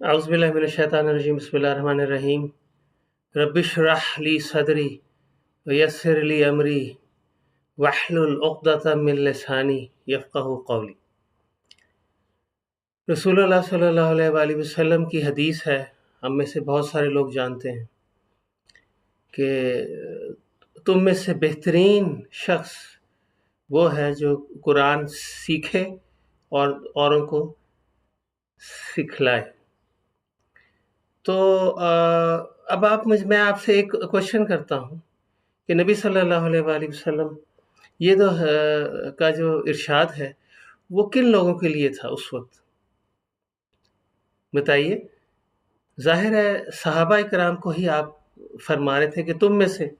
अऊज़ुबिल्लाहि मिनश्शैतानिर्रजीम बिस्मिल्लाहिर्रहमानिर्रहीम रब्बिश्रह ली सदरी वयस्सिर ली अमरी वहलुल उक़दतम मिन लिसानी यफ़क़हू क़ौली। रसूलुल्लाह सल्लल्लाहु अलैहि वसल्लम की हदीस है, हम में से बहुत सारे लोग जानते हैं कि तुम में से बेहतरीन शख्स वो है जो कुरान सीखे और औरों को सिखलाए। तो अब मैं आपसे एक क्वेश्चन करता हूँ कि नबी सल्लल्लाहु अलैहि वसल्लम ये का जो इरशाद है वो किन लोगों के लिए था उस वक्त, बताइए। जाहिर है सहाबा इकराम को ही आप फरमा रहे थे कि तुम में से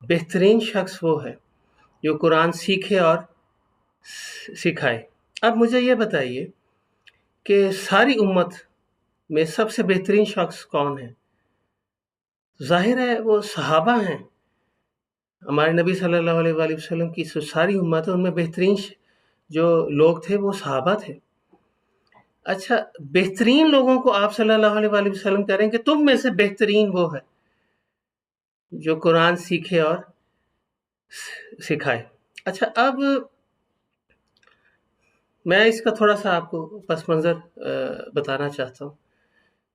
बेहतरीन शख्स वो है जो कुरान सीखे और सिखाए। अब मुझे ये बताइए कि सारी उम्मत में सबसे बेहतरीन शख्स कौन है? जाहिर है वो सहाबा हैं। हमारे नबी सल्लल्लाहु अलैहि वसल्लम की सारी उम्मत है, उनमें बेहतरीन जो लोग थे वो सहाबा थे। अच्छा, बेहतरीन लोगों को आप सल्लल्लाहु अलैहि वसल्लम कह रहे हैं कि तुम में से बेहतरीन वो है जो कुरान सीखे और सिखाए। अच्छा, अब मैं इसका थोड़ा सा आपको पस मंज़र बताना चाहता हूँ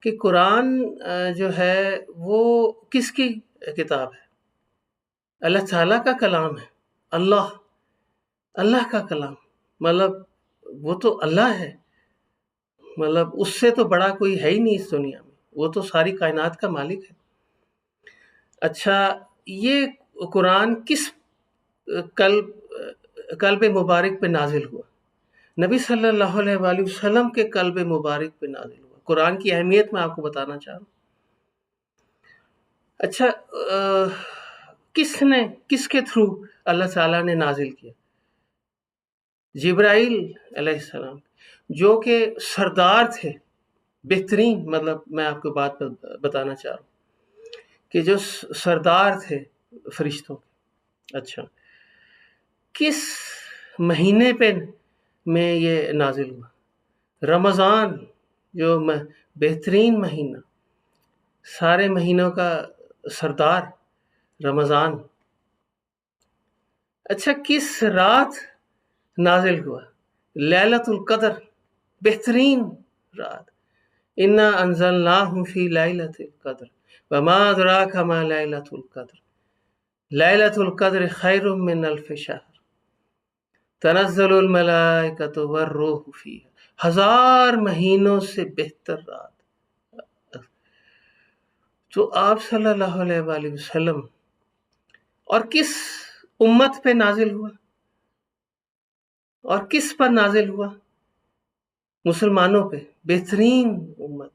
कि कुरान जो है वो किसकी किताब है? अल्लाह ताला का कलाम है। अल्लाह का कलाम, मतलब वो तो अल्लाह है, मतलब उससे तो बड़ा कोई है ही नहीं इस दुनिया में, वो तो सारी कायनात का मालिक है। अच्छा, ये कुरान किस कल्ब मुबारक पे नाजिल हुआ? नबी सल्लल्लाहु अलैहि वसल्लम के कल्ब मुबारक पे नाजिल हुआ। कुरान की अहमियत मैं आपको बताना चाह रहा हूँ। अच्छा, किसके थ्रू अल्लाह ताला ने नाजिल किया? जिब्राइल अलैहिस्सलाम, जो कि सरदार थे, बेहतरीन, मतलब मैं आपको बात बताना चाह रहा हूँ कि जो सरदार थे फरिश्तों के। अच्छा, किस महीने पे में ये नाजिल हुआ? रमज़ान, जो बेहतरीन महीना, सारे महीनों का सरदार रमज़ान। अच्छा, किस रात नाजिल हुआ? लैलतुल कद्र, बेहतरीन रात। इन्ना अंज़लनाहु फ़ी लैलतिल कद्र वमा अदराका मा लैलतुल कद्र लैलतुल कद्र खैरुम मिन अल्फ़ि शहर तनज़्ज़लुल मलाइकतु वर्रूहु फ़ीहा। 1000 महीनों से बेहतर रात। तो आप सल्लल्लाहु अलैहि वसल्लम और किस उम्मत पे नाजिल हुआ और किस पर नाजिल हुआ? मुसलमानों पे, बेहतरीन उम्मत।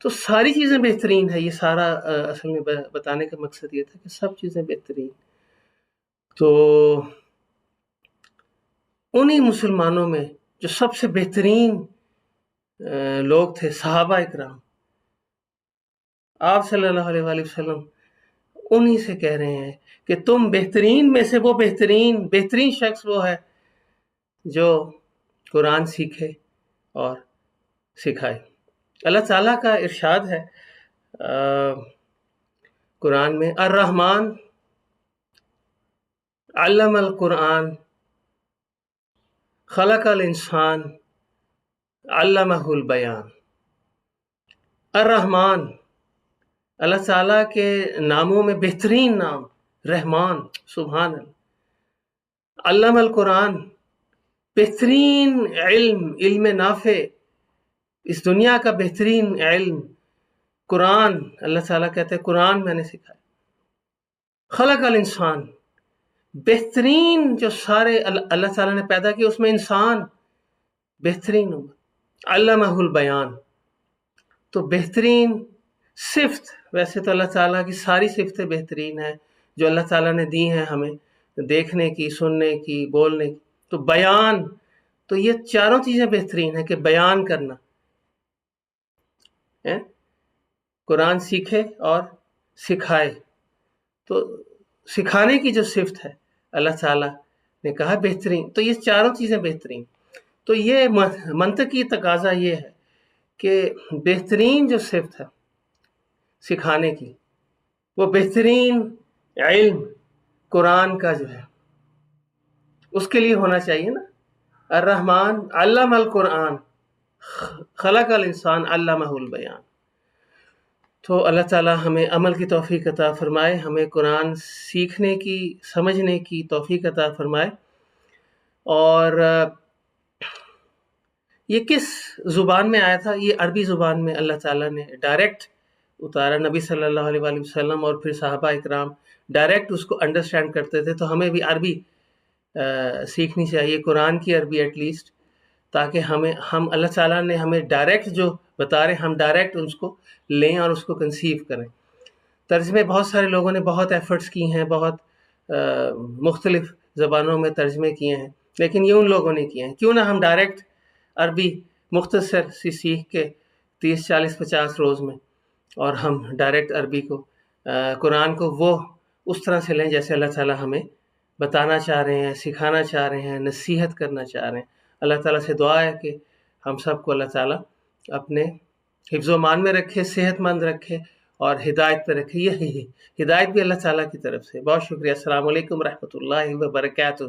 तो सारी चीज़ें बेहतरीन है। ये सारा असल में बताने का मकसद ये था कि सब चीज़ें बेहतरीन। तो उन्हीं मुसलमानों में जो सबसे बेहतरीन लोग थे सहाबा इकराम, आप सल्लल्लाहु अलैहि वसल्लम उन्हीं से कह रहे हैं कि तुम बेहतरीन में से वो बेहतरीन शख्स वो है जो कुरान सीखे और सिखाए। अल्लाह ताला का इरशाद है कुरान में, अर्रहमान अल्लमल कुरान खलकल इंसान अल्लमहुल बयान। अर्रहमान, अल्लाह ताला के नामों में बेहतरीन नाम रहमान, सुभान अल्लाह। अल्लमल कुरान, बेहतरीन इल्म नाफे, इस दुनिया का बेहतरीन इल्म कुरान। अल्लाह ताला कहते हैं कुरान मैंने सिखाया। खलकल इंसान, बेहतरीन जो सारे अल्लाह ताला ने पैदा किए उसमें इंसान बेहतरीन होगा। अल्लमहुल बयान, तो बेहतरीन सिफ्त, वैसे तो अल्लाह ताला की सारी सिफ्तें बेहतरीन है जो अल्लाह ताला ने दी हैं हमें, देखने की, सुनने की, बोलने की। तो बयान, तो ये चारों चीज़ें बेहतरीन है कि बयान करना है, कुरान सीखे और सिखाए। तो सिखाने की जो सिफ्त है अल्लाह ताला ने कहा बेहतरीन, तो ये चारों चीज़ें बेहतरीन। तो ये मंतकी तकाजा ये है کہ بہترین جو صفت ہے سکھانے کی، وہ بہترین علم قرآن کا جو ہے اس کے لیے ہونا چاہیے نا۔ الرحمن علم القرآن خلق الانسان علمہ البیان۔ تو اللہ تعالی ہمیں عمل کی توفیق عطا فرمائے، ہمیں قرآن سیکھنے کی، سمجھنے کی توفیق عطا فرمائے۔ اور یہ کس زبان میں آیا تھا؟ یہ عربی زبان میں اللہ تعالیٰ نے ڈائریکٹ اتارا۔ نبی صلی اللہ علیہ وآلہ وسلم اور پھر صحابہ اکرام ڈائریکٹ اس کو انڈرسٹینڈ کرتے تھے، تو ہمیں بھی عربی سیکھنی چاہیے، قرآن کی عربی ایٹ لیسٹ، تاکہ ہم اللہ تعالیٰ نے ہمیں ڈائریکٹ جو بتا رہے ہم ڈائریکٹ اس کو لیں اور اس کو کنسیو کریں۔ ترجمے بہت سارے لوگوں نے بہت ایفرٹس کی ہیں، بہت مختلف زبانوں میں ترجمے کیے ہیں، لیکن یہ ان لوگوں نے کیے ہیں۔ کیوں نہ ہم ڈائریکٹ عربی مختصر سی سیکھ کے 30 40 50 روز میں، اور ہم ڈائریکٹ عربی کو قرآن کو وہ اس طرح سے لیں جیسے اللہ تعالیٰ ہمیں بتانا چاہ رہے ہیں، سکھانا چاہ رہے ہیں، نصیحت کرنا چاہ رہے ہیں۔ اللہ تعالیٰ سے دعا ہے کہ ہم سب کو اللہ تعالیٰ اپنے حفظ و امان میں رکھے، صحت مند رکھے اور ہدایت پہ رکھے۔ یہی ہدایت بھی اللہ تعالیٰ کی طرف سے۔ بہت شکریہ۔ السلام علیکم ورحمۃ اللہ وبرکاتہ۔